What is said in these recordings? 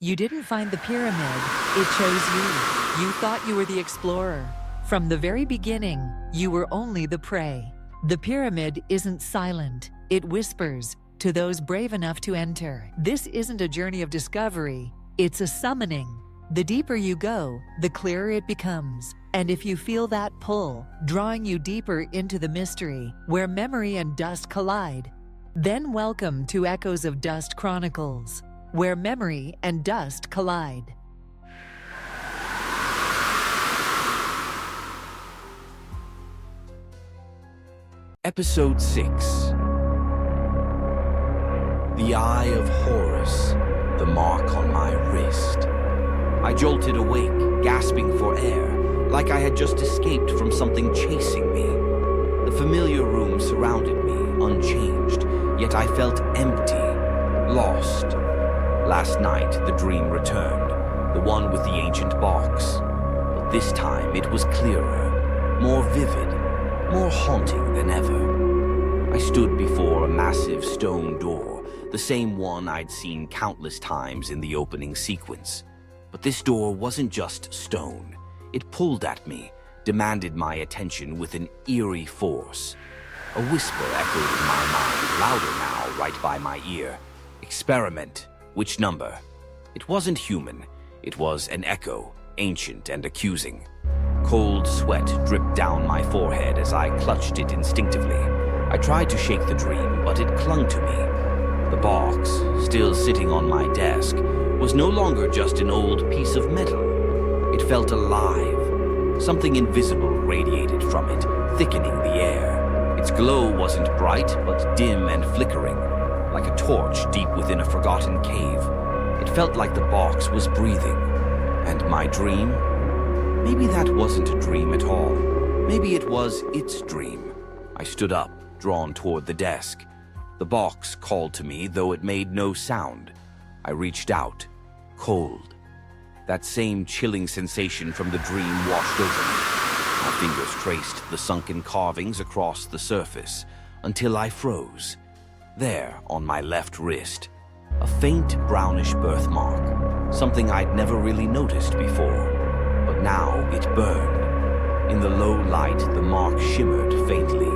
You didn't find the pyramid, it chose you. You thought you were the explorer. From the very beginning, you were only the prey. The pyramid isn't silent, it whispers to those brave enough to enter. This isn't a journey of discovery, it's a summoning. The deeper you go, the clearer it becomes. And if you feel that pull, drawing you deeper into the mystery, where memory and dust collide, then welcome to Echoes of Dust Chronicles, where memory and dust collide. Episode 6. The Eye of Horus, the mark on my wrist. I jolted awake, gasping for air, like I had just escaped from something chasing me. The familiar room surrounded me, unchanged, yet I felt empty, lost. Last night, the dream returned, the one with the ancient box. But this time, it was clearer, more vivid, more haunting than ever. I stood before a massive stone door, the same one I'd seen countless times in the opening sequence. But this door wasn't just stone. It pulled at me, demanded my attention with an eerie force. A whisper echoed in my mind, louder now, right by my ear. Experiment. Which number? It wasn't human. It was an echo, ancient and accusing. Cold sweat dripped down my forehead as I clutched it instinctively. I tried to shake the dream, but it clung to me. The box, still sitting on my desk, was no longer just an old piece of metal. It felt alive. Something invisible radiated from it, thickening the air. Its glow wasn't bright, but dim and flickering, like a torch deep within a forgotten cave. It felt like the box was breathing. And my dream? Maybe that wasn't a dream at all. Maybe it was its dream. I stood up, drawn toward the desk. The box called to me, though it made no sound. I reached out, cold. That same chilling sensation from the dream washed over me. My fingers traced the sunken carvings across the surface until I froze. There, on my left wrist, a faint brownish birthmark, something I'd never really noticed before. But now it burned. In the low light, the mark shimmered faintly,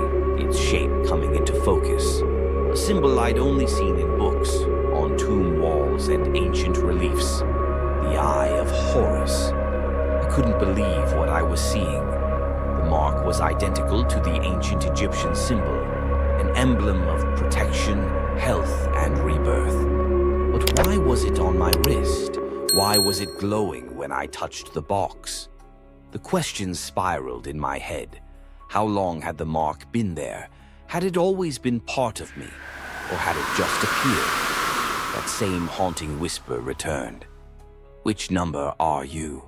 its shape coming into focus. A symbol I'd only seen in books, on tomb walls and ancient reliefs. The Eye of Horus. I couldn't believe what I was seeing. The mark was identical to the ancient Egyptian symbol, an emblem of protection, health, and rebirth. But why was it on my wrist? Why was it glowing when I touched the box? The questions spiraled in my head. How long had the mark been there? Had it always been part of me? Or had it just appeared? That same haunting whisper returned. Which number are you?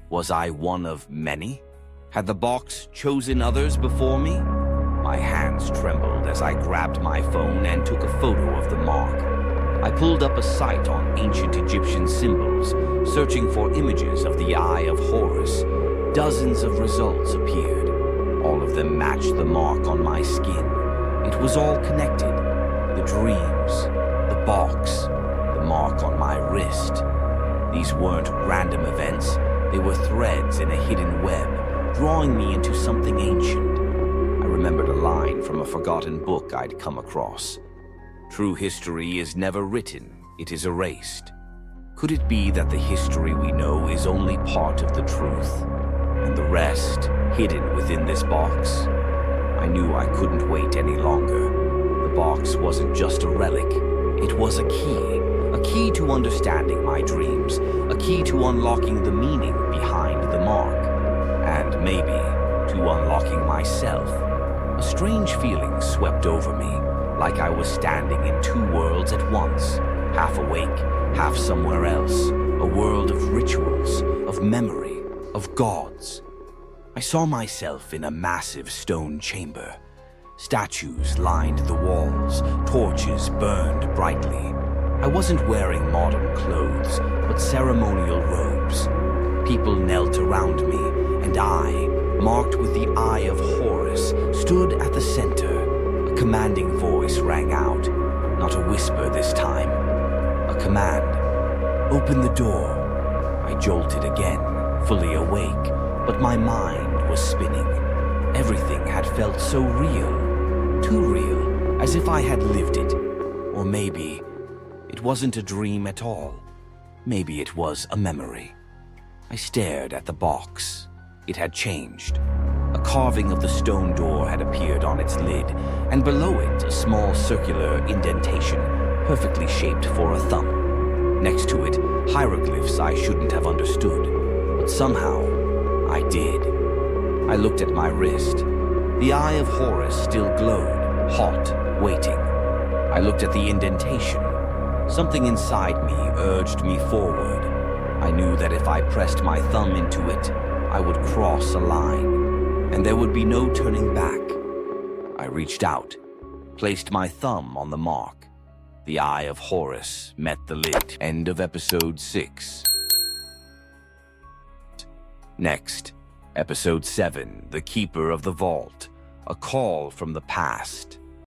Was I one of many? Had the box chosen others before me? My hands trembled as I grabbed my phone and took a photo of the mark. I pulled up a site on ancient Egyptian symbols, searching for images of the Eye of Horus. Dozens of results appeared. All of them matched the mark on my skin. It was all connected. The dreams, the box, the mark on my wrist. These weren't random events. They were threads in a hidden web, drawing me into something ancient. I remembered a line from a forgotten book I'd come across. True history is never written, it is erased. Could it be that the history we know is only part of the truth, and the rest hidden within this box? I knew I couldn't wait any longer. The box wasn't just a relic, it was a key to understanding my dreams, a key to unlocking the meaning behind the mark, and maybe to unlocking myself. A strange feeling swept over me, like I was standing in two worlds at once, half awake, half somewhere else, a world of rituals, of memory, of gods. I saw myself in a massive stone chamber. Statues lined the walls, torches burned brightly. I wasn't wearing modern clothes, but ceremonial robes. People knelt around me, and I, marked with the Eye of Horus, stood at the center. A commanding voice rang out, not a whisper this time, a command. Open the door. I jolted again, fully awake, but my mind was spinning. Everything had felt so real, too real, as if I had lived it. Or maybe it wasn't a dream at all. Maybe it was a memory. I stared at the box. It had changed. A carving of the stone door had appeared on its lid, and below it a small circular indentation, perfectly shaped for a thumb. Next to it, hieroglyphs I shouldn't have understood, but somehow I did. I looked at my wrist. The eye of Horus still glowed, hot, waiting. I looked at the indentation. Something inside me urged me forward. I knew that if I pressed my thumb into it, I would cross a line, and there would be no turning back. I reached out, placed my thumb on the mark. The eye of Horus met the lid. End of episode 6. Next, episode 7, The Keeper of the Vault, a call from the past.